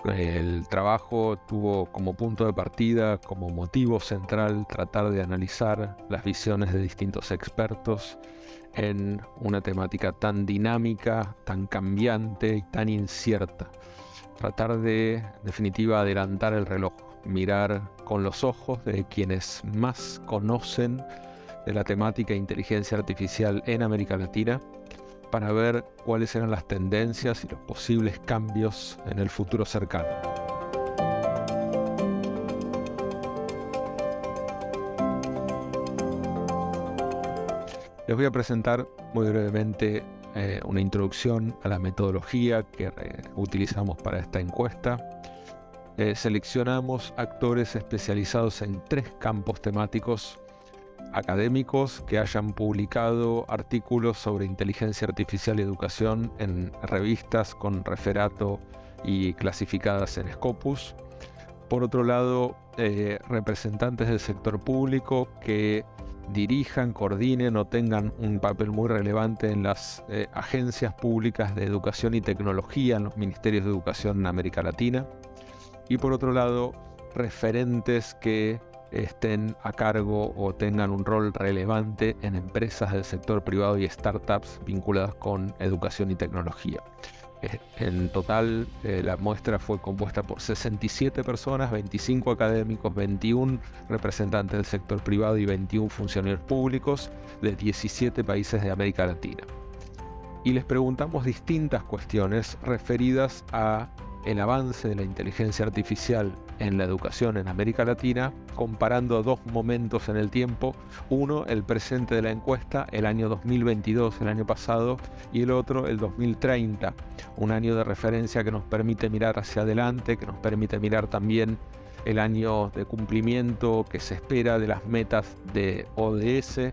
El trabajo tuvo como punto de partida, como motivo central, tratar de analizar las visiones de distintos expertos en una temática tan dinámica, tan cambiante y tan incierta. Tratar de, en definitiva, adelantar el reloj, mirar con los ojos de quienes más conocen de la temática de inteligencia artificial en América Latina, para ver cuáles eran las tendencias y los posibles cambios en el futuro cercano. Les voy a presentar muy brevemente una introducción a la metodología que utilizamos para esta encuesta. Seleccionamos actores especializados en 3 campos temáticos: académicos que hayan publicado artículos sobre inteligencia artificial y educación en revistas con referato y clasificadas en Scopus. Por otro lado, representantes del sector público que dirijan, coordinen o tengan un papel muy relevante en las agencias públicas de educación y tecnología, en los ministerios de educación en América Latina. Y por otro lado, referentes que estén a cargo o tengan un rol relevante en empresas del sector privado y startups vinculadas con educación y tecnología. En total, la muestra fue compuesta por 67 personas, 25 académicos, 21 representantes del sector privado y 21 funcionarios públicos de 17 países de América Latina. Y les preguntamos distintas cuestiones referidas a el avance de la inteligencia artificial en la educación en América Latina, comparando 2 momentos en el tiempo: uno, el presente de la encuesta, el año 2022, el año pasado, y el otro, el 2030, un año de referencia que nos permite mirar hacia adelante, que nos permite mirar también el año de cumplimiento que se espera de las metas de ODS,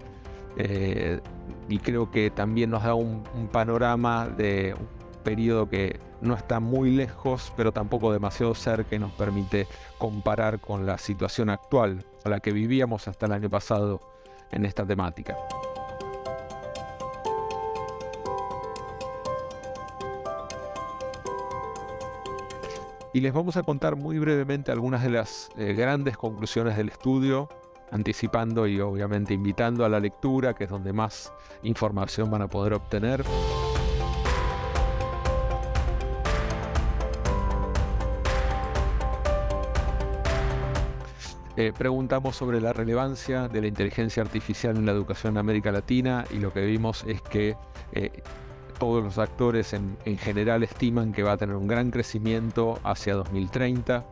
y creo que también nos da un panorama de un periodo que no está muy lejos, pero tampoco demasiado cerca, y nos permite comparar con la situación actual a la que vivíamos hasta el año pasado en esta temática. Y les vamos a contar muy brevemente algunas de las grandes conclusiones del estudio, anticipando y obviamente invitando a la lectura, que es donde más información van a poder obtener. Preguntamos sobre la relevancia de la inteligencia artificial en la educación en América Latina, y lo que vimos es que todos los actores en general estiman que va a tener un gran crecimiento hacia 2030,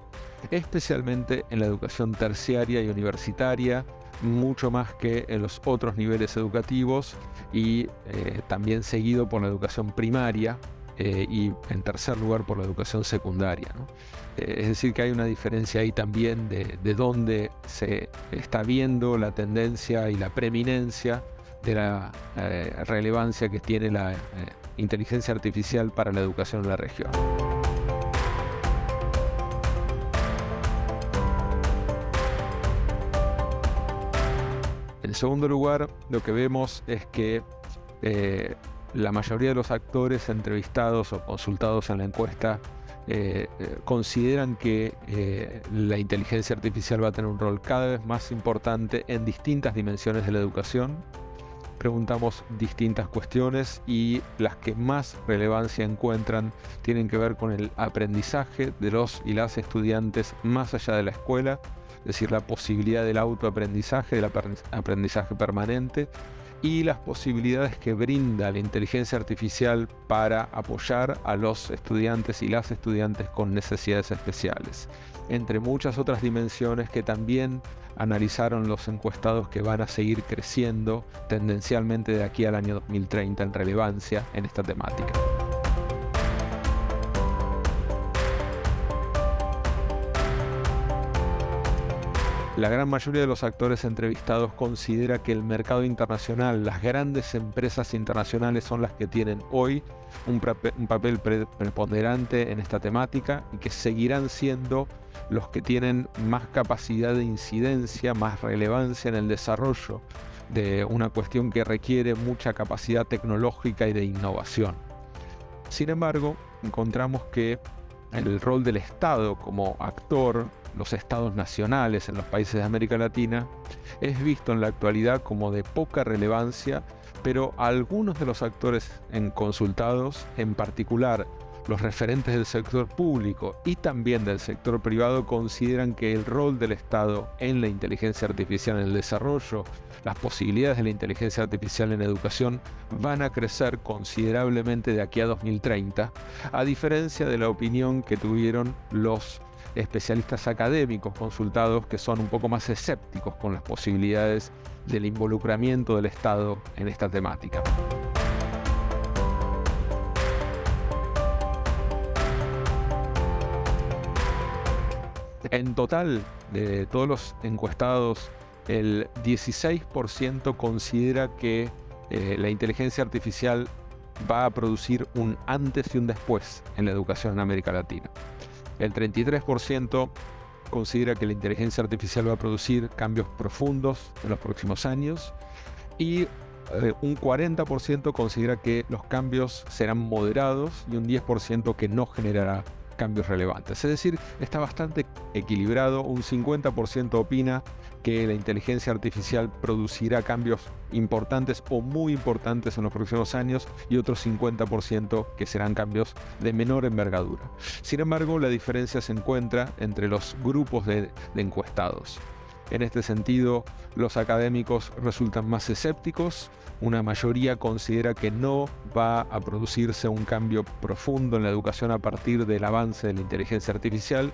especialmente en la educación terciaria y universitaria, mucho más que en los otros niveles educativos, y también seguido por la educación primaria, y en tercer lugar por la educación secundaria, ¿no? Es decir, que hay una diferencia ahí también de dónde se está viendo la tendencia y la preeminencia de la relevancia que tiene la inteligencia artificial para la educación en la región. En segundo lugar, lo que vemos es que la mayoría de los actores entrevistados o consultados en la encuesta consideran que la inteligencia artificial va a tener un rol cada vez más importante en distintas dimensiones de la educación. Preguntamos distintas cuestiones, y las que más relevancia encuentran tienen que ver con el aprendizaje de los y las estudiantes más allá de la escuela, es decir, la posibilidad del autoaprendizaje, del aprendizaje permanente, y las posibilidades que brinda la inteligencia artificial para apoyar a los estudiantes y las estudiantes con necesidades especiales, entre muchas otras dimensiones que también analizaron los encuestados, que van a seguir creciendo tendencialmente de aquí al año 2030 en relevancia en esta temática. La gran mayoría de los actores entrevistados considera que el mercado internacional, las grandes empresas internacionales, son las que tienen hoy un papel preponderante en esta temática, y que seguirán siendo los que tienen más capacidad de incidencia, más relevancia en el desarrollo de una cuestión que requiere mucha capacidad tecnológica y de innovación. Sin embargo, encontramos que el rol del Estado como actor, los estados nacionales en los países de América Latina, es visto en la actualidad como de poca relevancia, pero algunos de los actores consultados, en particular los referentes del sector público y también del sector privado, consideran que el rol del Estado en la inteligencia artificial en el desarrollo, las posibilidades de la inteligencia artificial en educación van a crecer considerablemente de aquí a 2030, a diferencia de la opinión que tuvieron los especialistas académicos consultados, que son un poco más escépticos con las posibilidades del involucramiento del Estado en esta temática. En total, de todos los encuestados, el 16% considera que la inteligencia artificial va a producir un antes y un después en la educación en América Latina. El 33% considera que la inteligencia artificial va a producir cambios profundos en los próximos años y un 40% considera que los cambios serán moderados y un 10% que no generará cambios relevantes. Es decir, está bastante equilibrado. Un 50% opina que la inteligencia artificial producirá cambios importantes o muy importantes en los próximos años y otro 50% que serán cambios de menor envergadura. Sin embargo, la diferencia se encuentra entre los grupos de encuestados. En este sentido, los académicos resultan más escépticos. Una mayoría considera que no va a producirse un cambio profundo en la educación a partir del avance de la inteligencia artificial.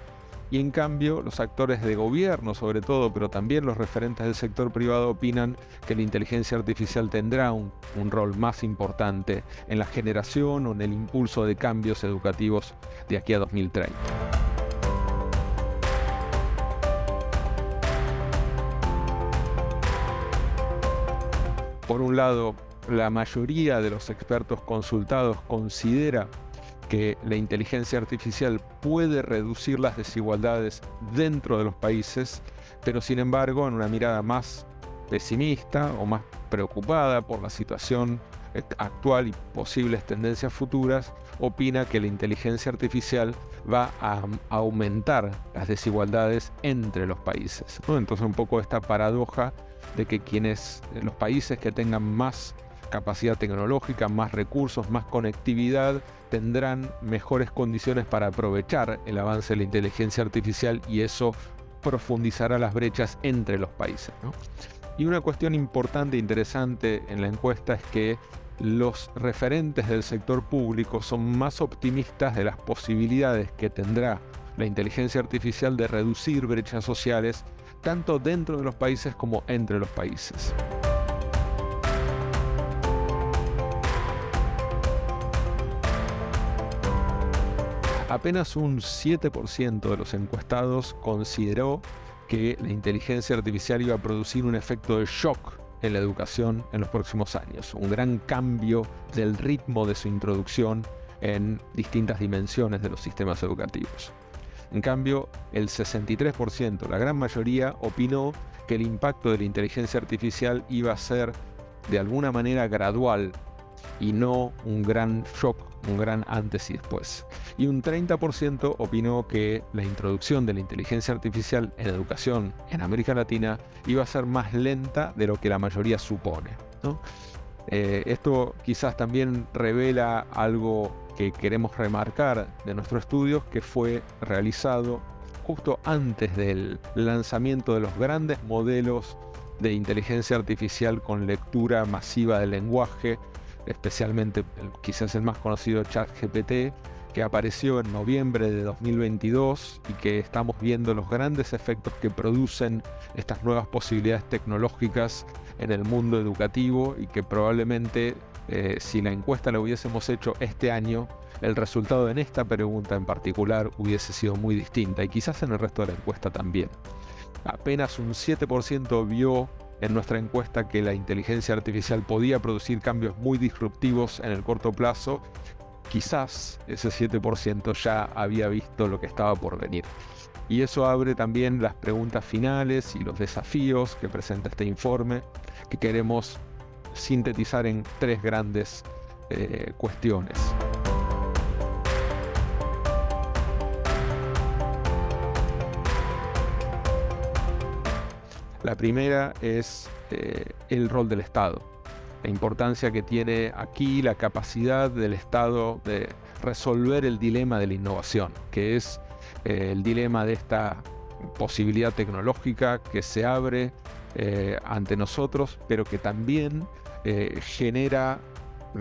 Y en cambio, los actores de gobierno, sobre todo, pero también los referentes del sector privado, opinan que la inteligencia artificial tendrá un rol más importante en la generación o en el impulso de cambios educativos de aquí a 2030. Por un lado, la mayoría de los expertos consultados considera que la inteligencia artificial puede reducir las desigualdades dentro de los países, pero sin embargo, en una mirada más pesimista o más preocupada por la situación actual y posibles tendencias futuras, opina que la inteligencia artificial va a aumentar las desigualdades entre los países, ¿no? Entonces, un poco esta paradoja de que los países que tengan más capacidad tecnológica, más recursos, más conectividad, tendrán mejores condiciones para aprovechar el avance de la inteligencia artificial y eso profundizará las brechas entre los países, ¿no? Y una cuestión importante e interesante en la encuesta es que los referentes del sector público son más optimistas de las posibilidades que tendrá la inteligencia artificial de reducir brechas sociales tanto dentro de los países como entre los países. Apenas un 7% de los encuestados consideró que la inteligencia artificial iba a producir un efecto de shock en la educación en los próximos años, un gran cambio del ritmo de su introducción en distintas dimensiones de los sistemas educativos. En cambio, el 63%, la gran mayoría, opinó que el impacto de la inteligencia artificial iba a ser de alguna manera gradual y no un gran shock, un gran antes y después. Y un 30% opinó que la introducción de la inteligencia artificial en educación en América Latina iba a ser más lenta de lo que la mayoría supone, ¿no? Esto quizás también revela algo que queremos remarcar de nuestro estudio, que fue realizado justo antes del lanzamiento de los grandes modelos de inteligencia artificial con lectura masiva del lenguaje, especialmente quizás el más conocido ChatGPT, que apareció en noviembre de 2022 y que estamos viendo los grandes efectos que producen estas nuevas posibilidades tecnológicas en el mundo educativo y que probablemente si la encuesta la hubiésemos hecho este año, el resultado en esta pregunta en particular hubiese sido muy distinta y quizás en el resto de la encuesta también. Apenas un 7% vio en nuestra encuesta que la inteligencia artificial podía producir cambios muy disruptivos en el corto plazo. Quizás ese 7% ya había visto lo que estaba por venir. Y eso abre también las preguntas finales y los desafíos que presenta este informe, que queremos sintetizar en tres grandes cuestiones. La primera es el rol del Estado, la importancia que tiene aquí la capacidad del Estado de resolver el dilema de la innovación, que es el dilema de esta posibilidad tecnológica que se abre ante nosotros, pero que también genera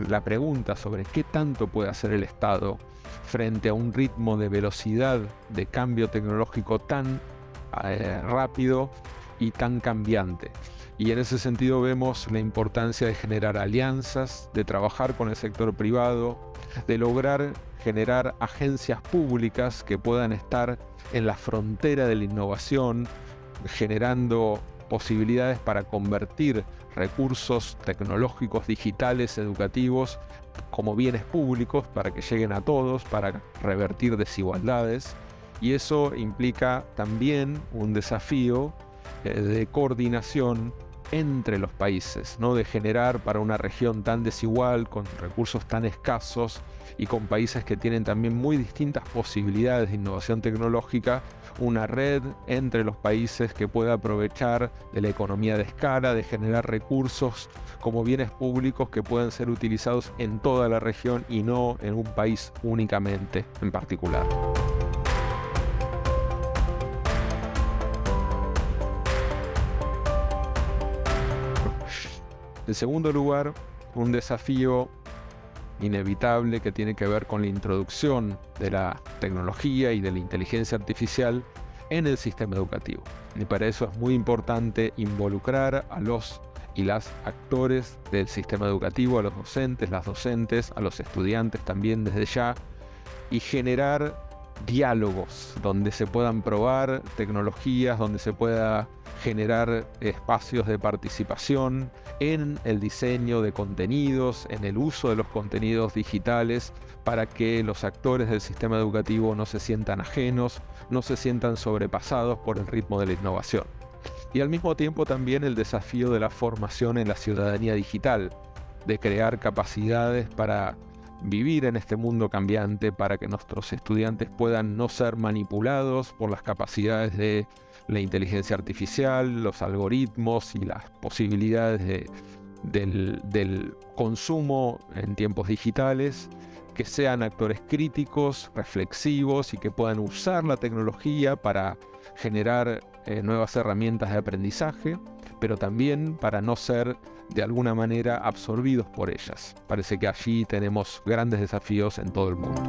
la pregunta sobre qué tanto puede hacer el Estado frente a un ritmo de velocidad de cambio tecnológico tan rápido y tan cambiante. Y en ese sentido vemos la importancia de generar alianzas, de trabajar con el sector privado, de lograr generar agencias públicas que puedan estar en la frontera de la innovación, generando posibilidades para convertir recursos tecnológicos, digitales, educativos, como bienes públicos para que lleguen a todos, para revertir desigualdades. Y eso implica también un desafío de coordinación entre los países, ¿no? De generar para una región tan desigual, con recursos tan escasos y con países que tienen también muy distintas posibilidades de innovación tecnológica, una red entre los países que pueda aprovechar de la economía de escala, de generar recursos como bienes públicos que puedan ser utilizados en toda la región y no en un país únicamente en particular. En segundo lugar, un desafío inevitable que tiene que ver con la introducción de la tecnología y de la inteligencia artificial en el sistema educativo. Y para eso es muy importante involucrar a los y las actores del sistema educativo, a los docentes, las docentes, a los estudiantes también desde ya, y generar diálogos donde se puedan probar tecnologías, donde se pueda generar espacios de participación en el diseño de contenidos, en el uso de los contenidos digitales, para que los actores del sistema educativo no se sientan ajenos, no se sientan sobrepasados por el ritmo de la innovación. Y al mismo tiempo también el desafío de la formación en la ciudadanía digital, de crear capacidades para vivir en este mundo cambiante, para que nuestros estudiantes puedan no ser manipulados por las capacidades de la inteligencia artificial, los algoritmos y las posibilidades del consumo en tiempos digitales, que sean actores críticos, reflexivos y que puedan usar la tecnología para generar nuevas herramientas de aprendizaje, pero también para no ser de alguna manera absorbidos por ellas. Parece que allí tenemos grandes desafíos en todo el mundo.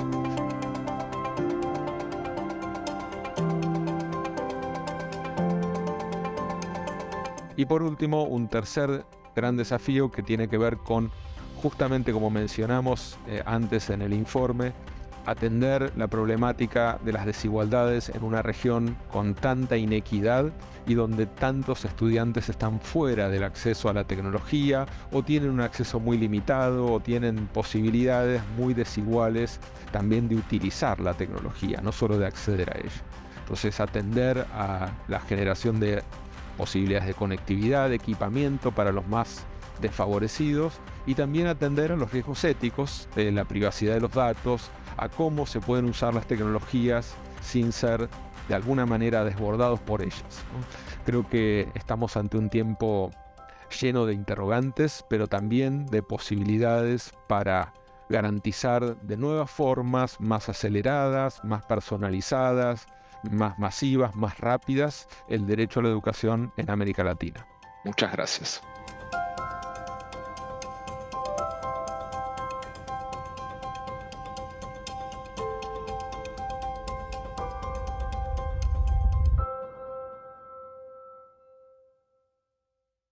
Y por último, un tercer gran desafío que tiene que ver con, justamente como mencionamos antes en el informe, atender la problemática de las desigualdades en una región con tanta inequidad y donde tantos estudiantes están fuera del acceso a la tecnología o tienen un acceso muy limitado o tienen posibilidades muy desiguales también de utilizar la tecnología, no solo de acceder a ella. Entonces, atender a la generación de posibilidades de conectividad, de equipamiento para los más desfavorecidos y también atender a los riesgos éticos de la privacidad de los datos, a cómo se pueden usar las tecnologías sin ser de alguna manera desbordados por ellas, ¿no? Creo que estamos ante un tiempo lleno de interrogantes, pero también de posibilidades para garantizar de nuevas formas, más aceleradas, más personalizadas, más masivas, más rápidas, el derecho a la educación en América Latina. Muchas gracias.